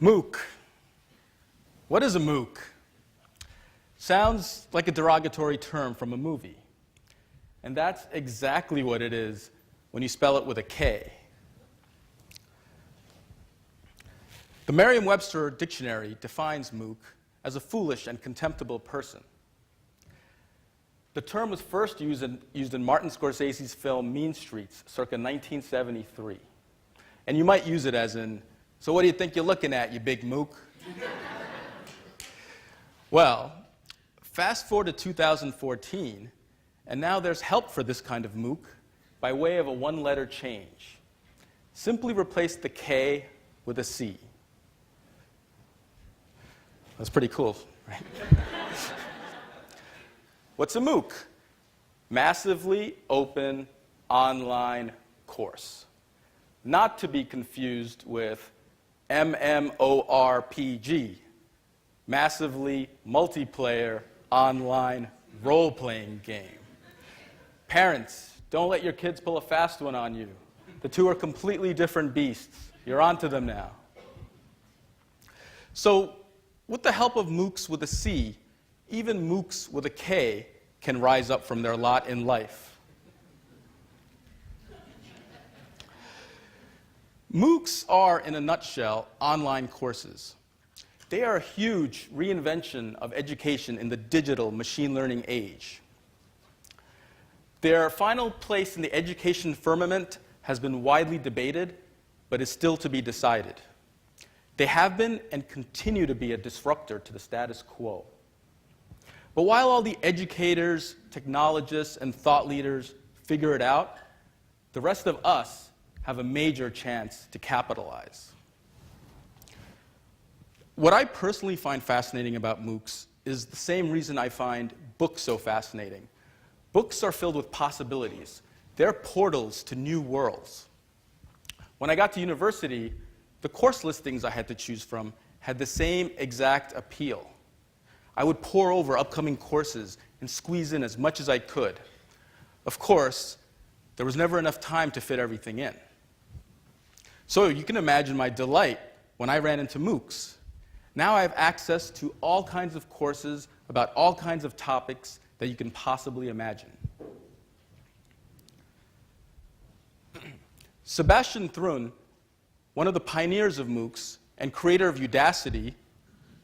MOOC. What is a MOOC? Sounds like a derogatory term from a movie. And that's exactly what it is when you spell it with a K. The Merriam-Webster dictionary defines MOOC as a foolish and contemptible person. The term was first used in Martin Scorsese's film Mean Streets, circa 1973. And you might use it as in, so what do you think you're looking at, you big MOOC? Well, fast forward to 2014, and now there's help for this kind of MOOC by way of a one-letter change. Simply replace the K with a C. That's pretty cool, right? What's a MOOC? Massively open online course. Not to be confused with MMORPG, massively multiplayer online role-playing game. Parents, don't let your kids pull a fast one on you. The two are completely different beasts. You're onto them now. So, with the help of MOOCs with a C, even MOOCs with a K can rise up from their lot in life. MOOCs are, in a nutshell, online courses. They are a huge reinvention of education in the digital machine learning age. Their final place in the education firmament has been widely debated, but is still to be decided. They have been and continue to be a disruptor to the status quo. But while all the educators, technologists, and thought leaders figure it out, the rest of us have a major chance to capitalize. What I personally find fascinating about MOOCs is the same reason I find books so fascinating. Books are filled with possibilities. They're portals to new worlds. When I got to university, the course listings I had to choose from had the same exact appeal. I would pore over upcoming courses and squeeze in as much as I could. Of course, there was never enough time to fit everything in. So you can imagine my delight when I ran into MOOCs. Now I have access to all kinds of courses about all kinds of topics that you can possibly imagine. Sebastian Thrun, one of the pioneers of MOOCs and creator of Udacity,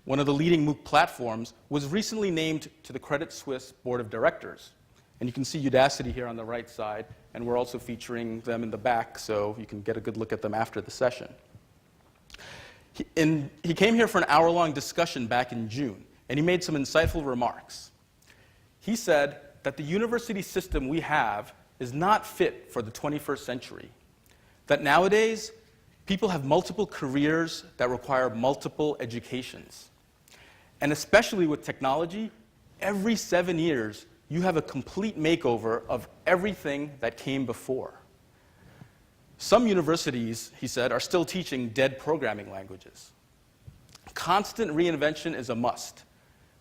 one of the leading MOOC platforms, was recently named to the Credit Suisse Board of Directors. And you can see Udacity here on the right side, and we're also featuring them in the back, so you can get a good look at them after the session. He came here for an hour-long discussion back in June, and he made some insightful remarks. He said that the university system we have is not fit for the 21st century, that nowadays people have multiple careers that require multiple educations. And especially with technology, every 7 years, you have a complete makeover of everything that came before. Some universities, he said, are still teaching dead programming languages. Constant reinvention is a must.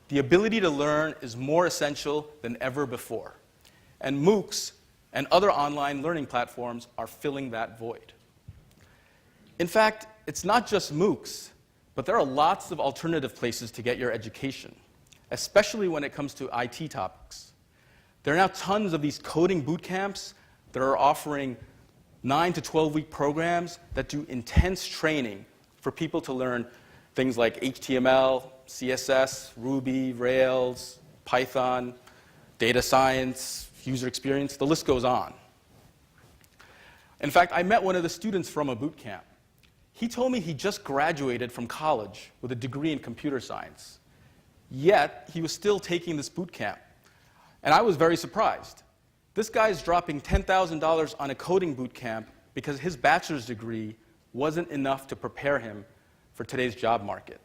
The ability to learn is more essential than ever before. And MOOCs and other online learning platforms are filling that void. In fact, it's not just MOOCs, but there are lots of alternative places to get your education, especially when it comes to IT topics. There are now tons of these coding boot camps that are offering 9 to 12-week programs that do intense training for people to learn things like HTML, CSS, Ruby, Rails, Python, data science, user experience, the list goes on. In fact, I met one of the students from a boot camp. He told me he just graduated from college with a degree in computer science. Yet, he was still taking this boot camp. And I was very surprised. This guy's dropping $10,000 on a coding boot camp because his bachelor's degree wasn't enough to prepare him for today's job market.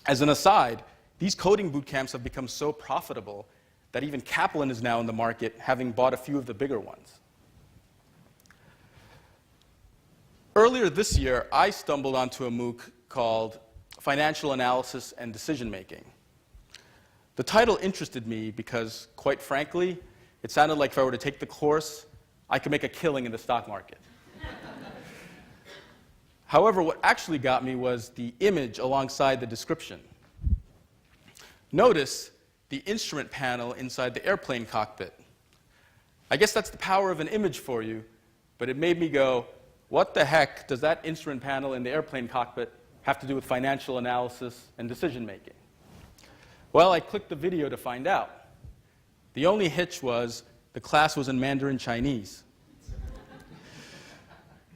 As an aside, these coding boot camps have become so profitable that even Kaplan is now in the market, having bought a few of the bigger ones. Earlier this year, I stumbled onto a MOOC called Financial Analysis and Decision Making. The title interested me because, quite frankly, it sounded like if I were to take the course, I could make a killing in the stock market. However, what actually got me was the image alongside the description. Notice the instrument panel inside the airplane cockpit. I guess that's the power of an image for you, but it made me go, what the heck does that instrument panel in the airplane cockpit have to do with financial analysis and decision making? Well, I clicked the video to find out. The only hitch was the class was in Mandarin Chinese.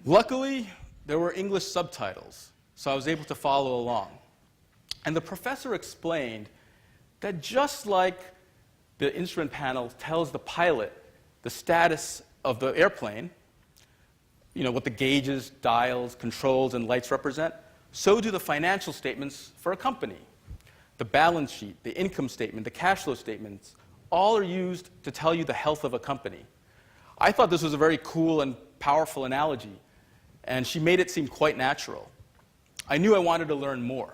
Luckily, there were English subtitles, so I was able to follow along. And the professor explained that just like the instrument panel tells the pilot the status of the airplane, what the gauges, dials, controls, and lights represent, so do the financial statements for a company. The balance sheet, the income statement, the cash flow statements, all are used to tell you the health of a company. I thought this was a very cool and powerful analogy, and she made it seem quite natural. I knew I wanted to learn more.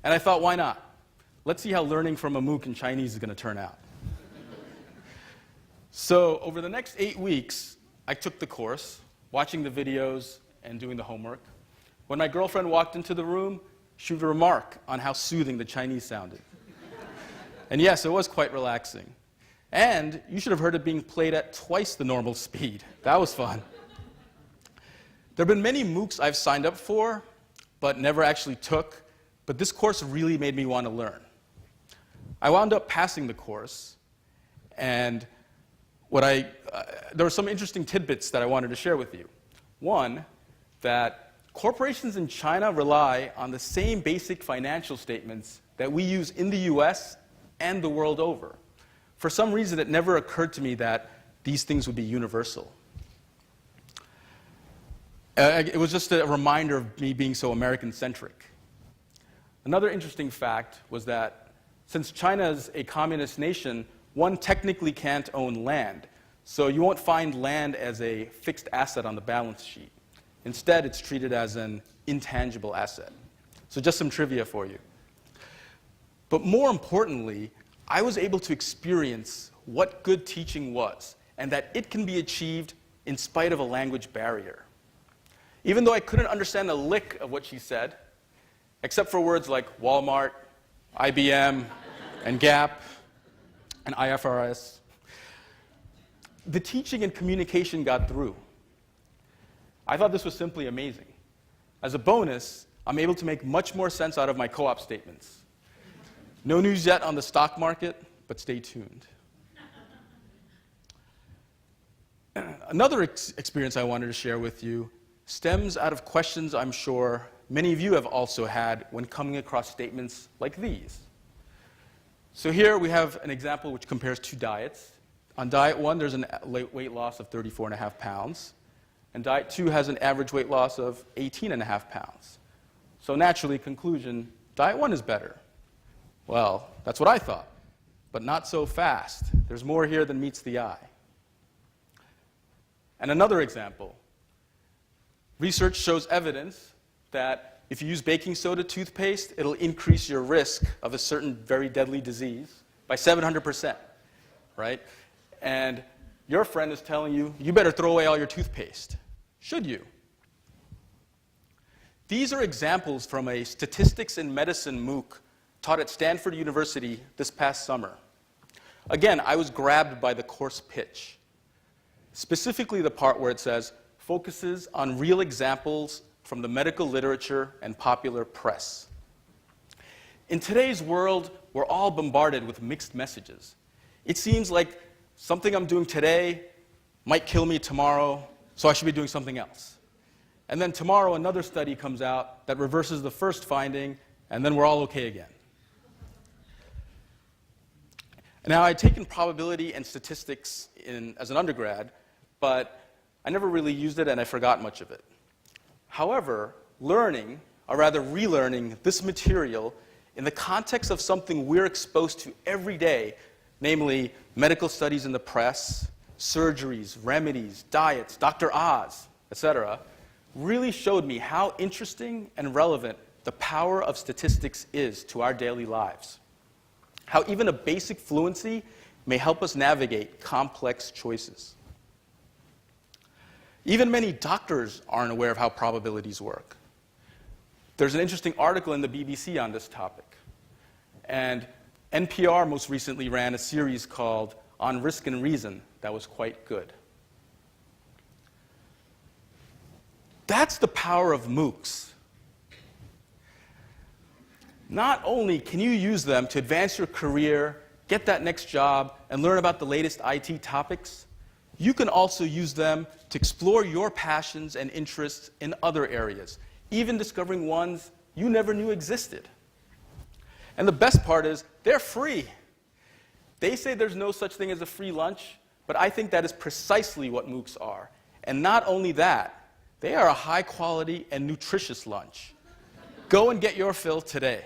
And I thought, why not? Let's see how learning from a MOOC in Chinese is going to turn out. So over the next 8 weeks, I took the course, watching the videos and doing the homework. When my girlfriend walked into the room, she would remark on how soothing the Chinese sounded. And yes, it was quite relaxing. And you should have heard it being played at twice the normal speed. That was fun. There have been many MOOCs I've signed up for, but never actually took, but this course really made me want to learn. I wound up passing the course, and there were some interesting tidbits that I wanted to share with you. One, that corporations in China rely on the same basic financial statements that we use in the US and the world over. For some reason, it never occurred to me that these things would be universal. It was just a reminder of me being so American-centric. Another interesting fact was that since China is a communist nation, one technically can't own land. So you won't find land as a fixed asset on the balance sheet. Instead, it's treated as an intangible asset. So just some trivia for you. But more importantly, I was able to experience what good teaching was, and that it can be achieved in spite of a language barrier. Even though I couldn't understand a lick of what she said, except for words like Walmart, IBM, and Gap, and IFRS, the teaching and communication got through. I thought this was simply amazing. As a bonus, I'm able to make much more sense out of my co-op statements. No news yet on the stock market, but stay tuned. Another experience I wanted to share with you stems out of questions I'm sure many of you have also had when coming across statements like these. So here we have an example which compares two diets. On diet 1, there's a weight loss of 34.5 pounds, and diet 2 has an average weight loss of 18.5 pounds. So naturally, conclusion, diet 1 is better. Well, that's what I thought, but not so fast. There's more here than meets the eye. And another example. Research shows evidence that if you use baking soda toothpaste, it'll increase your risk of a certain very deadly disease by 700%, right? And your friend is telling you, you better throw away all your toothpaste. Should you? These are examples from a Statistics in Medicine MOOC taught at Stanford University this past summer. Again, I was grabbed by the course pitch, specifically the part where it says, focuses on real examples from the medical literature and popular press. In today's world, we're all bombarded with mixed messages. It seems like something I'm doing today might kill me tomorrow, so I should be doing something else. And then tomorrow, another study comes out that reverses the first finding, and then we're all okay again. Now, I'd taken probability and statistics as an undergrad, but I never really used it, and I forgot much of it. However, learning, or rather relearning, this material in the context of something we're exposed to every day, namely medical studies in the press, surgeries, remedies, diets, Dr. Oz, etc., really showed me how interesting and relevant the power of statistics is to our daily lives. How even a basic fluency may help us navigate complex choices. Even many doctors aren't aware of how probabilities work. There's an interesting article in the BBC on this topic. And NPR most recently ran a series called On Risk and Reason that was quite good. That's the power of MOOCs. Not only can you use them to advance your career, get that next job, and learn about the latest IT topics, you can also use them to explore your passions and interests in other areas, even discovering ones you never knew existed. And the best part is, they're free. They say there's no such thing as a free lunch, but I think that is precisely what MOOCs are. And not only that, they are a high-quality and nutritious lunch. Go and get your fill today.